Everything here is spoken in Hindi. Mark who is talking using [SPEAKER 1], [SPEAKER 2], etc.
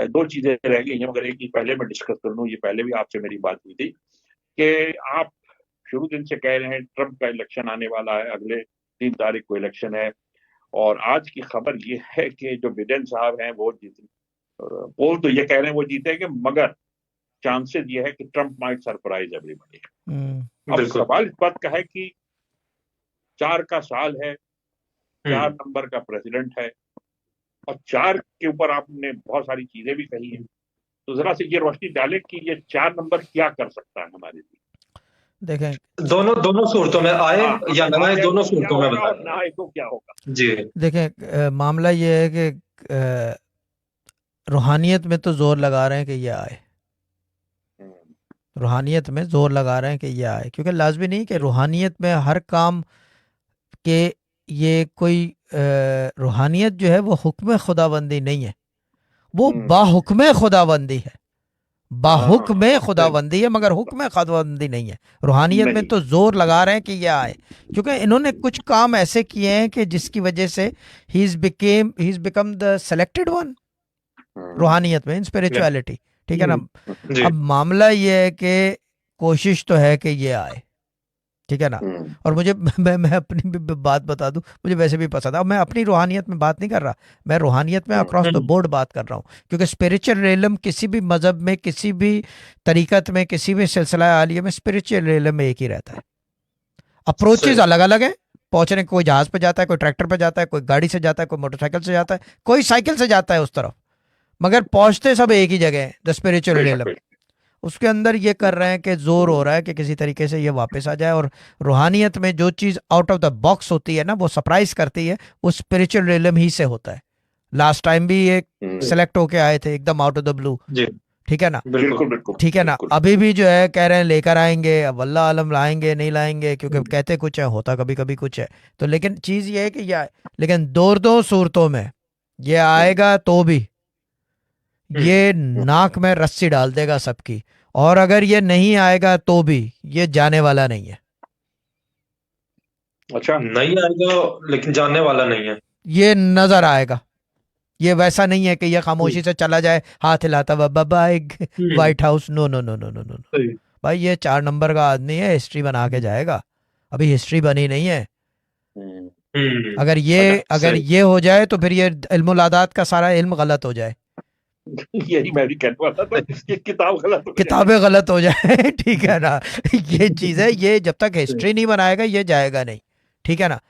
[SPEAKER 1] दो चीजें रह गई हैं, मगर एक ही पहले मैं डिस्कस कर लूँ, ये पहले भी आपसे मेरी बात हुई थी कि आप शुरू दिन से कह रहे हैं ट्रम्प का इलेक्शन आने वाला है, अगले 3 तारीख को इलेक्शन है। और आज की खबर ये है कि जो बिडेन साहब हैं वो जीत, पोल तो ये कह रहे हैं वो जीतेंगे, मगर चांसेस ये है कि ट्रम्प माइट सरप्राइज एवरीबॉडी। अब
[SPEAKER 2] बिल्कुल।
[SPEAKER 1] सवाल इस बात का है कि 4 का साल है, 4 नंबर का प्रेसिडेंट है, और 4 के ऊपर आपने बहुत सारी चीजें भी कही हैं, तो जरा से ये रोशनी डाले कि ये 4 नंबर क्या कर सकता है हमारे लिए।
[SPEAKER 3] देखें,
[SPEAKER 2] दोनों दोनों सूरतों में आए
[SPEAKER 1] हाँ,
[SPEAKER 2] या ना आए, दोनों
[SPEAKER 1] तो क्या
[SPEAKER 2] सूरतों में
[SPEAKER 1] होगा और
[SPEAKER 2] बताएं।
[SPEAKER 1] ना आए तो क्या होगा।
[SPEAKER 2] जी।
[SPEAKER 3] देखें, मामला ये है कि रूहानियत में तो जोर लगा रहे हैं कि ये आए, रूहानियत में जोर लगा रहे हैं कि ये आए, क्योंकि लाजमी नहीं कि रूहानियत में हर काम के ये कोई रूहानियत जो है वो हुक्म खुदाबंदी नहीं है, वो बाहुक्म खुदाबंदी है, बाहुक्म खुदाबंदी है, मगर हुक्म खुदाबंदी नहीं है। रूहानियत में
[SPEAKER 1] नहीं,
[SPEAKER 3] तो जोर लगा रहे हैं कि ये आए, क्योंकि इन्होंने कुछ काम ऐसे किए हैं कि जिसकी वजह से ही is become the selected one रूहानियत में, इन स्पिरिचुअलिटी। ठीक है ना।
[SPEAKER 2] जी।
[SPEAKER 3] अब मामला ये है कि कोशिश तो है कि ये आए, ठीक है ना। और मुझे मैं अपनी भी बात बता दूं, मुझे वैसे भी पसंद है। अब मैं अपनी रूहानियत में बात नहीं कर रहा, मैं रूहानियत में अक्रॉस द बोर्ड बात कर रहा हूँ, क्योंकि स्पिरिचुअल रेलम किसी भी मजहब में, किसी भी तरीकत में, किसी भी सिलसिला आलिया में स्पिरिचुअल रेलम में एक ही रहता है। अप्रोचेज अलग अलग है पहुंचने, कोई जहाज पे जाता है, कोई ट्रैक्टर पे जाता है, कोई गाड़ी से जाता है, कोई मोटरसाइकिल से जाता है, कोई साइकिल से जाता है उस तरफ, मगर पहुंचते सब एक ही जगह है, द स्पिरिचुअल रेलम। उसके अंदर ये कर रहे हैं कि जोर हो रहा है कि किसी तरीके से ये वापस आ जाए। और रूहानियत में जो चीज़ आउट ऑफ द बॉक्स होती है ना, वो सरप्राइज करती है, वो स्पिरिचुअल रियलम ही से होता है। लास्ट टाइम भी ये सेलेक्ट होके आए थे एकदम आउट ऑफ द ब्लू, ठीक है ना।
[SPEAKER 2] बिल्कुल।
[SPEAKER 3] ठीक है ना। अभी भी जो है कह रहे हैं लेकर आएंगे, अब अल्लाह आलम लाएंगे नहीं लाएंगे, क्योंकि कहते कुछ है, होता कभी कभी कुछ है। तो लेकिन चीज़ ये है कि यह, लेकिन दो सूरतों में ये आएगा तो भी ये नाक में रस्सी डाल देगा सबकी, और अगर ये नहीं आएगा तो भी ये जाने वाला नहीं है।
[SPEAKER 2] अच्छा, नहीं आएगा लेकिन जानने वाला नहीं है।
[SPEAKER 3] ये नजर आएगा, ये वैसा नहीं है कि ये खामोशी से चला जाए हाथ हिलाता हुआ bye White House. No no no no no no भाई, ये 4 नंबर का आदमी है, हिस्ट्री बना के जाएगा। अभी हिस्ट्री बनी नहीं है। अगर ये हो जाए तो फिर ये इल्मुल आदात का सारा इल्म गलत हो जाए,
[SPEAKER 1] यही मैं भी कहने वाला था कि किताब गलत हो जाए,
[SPEAKER 3] किताबें गलत हो जाए। ठीक है ना। ये चीज है, ये जब तक हिस्ट्री नहीं बनाएगा ये जाएगा नहीं, ठीक है ना।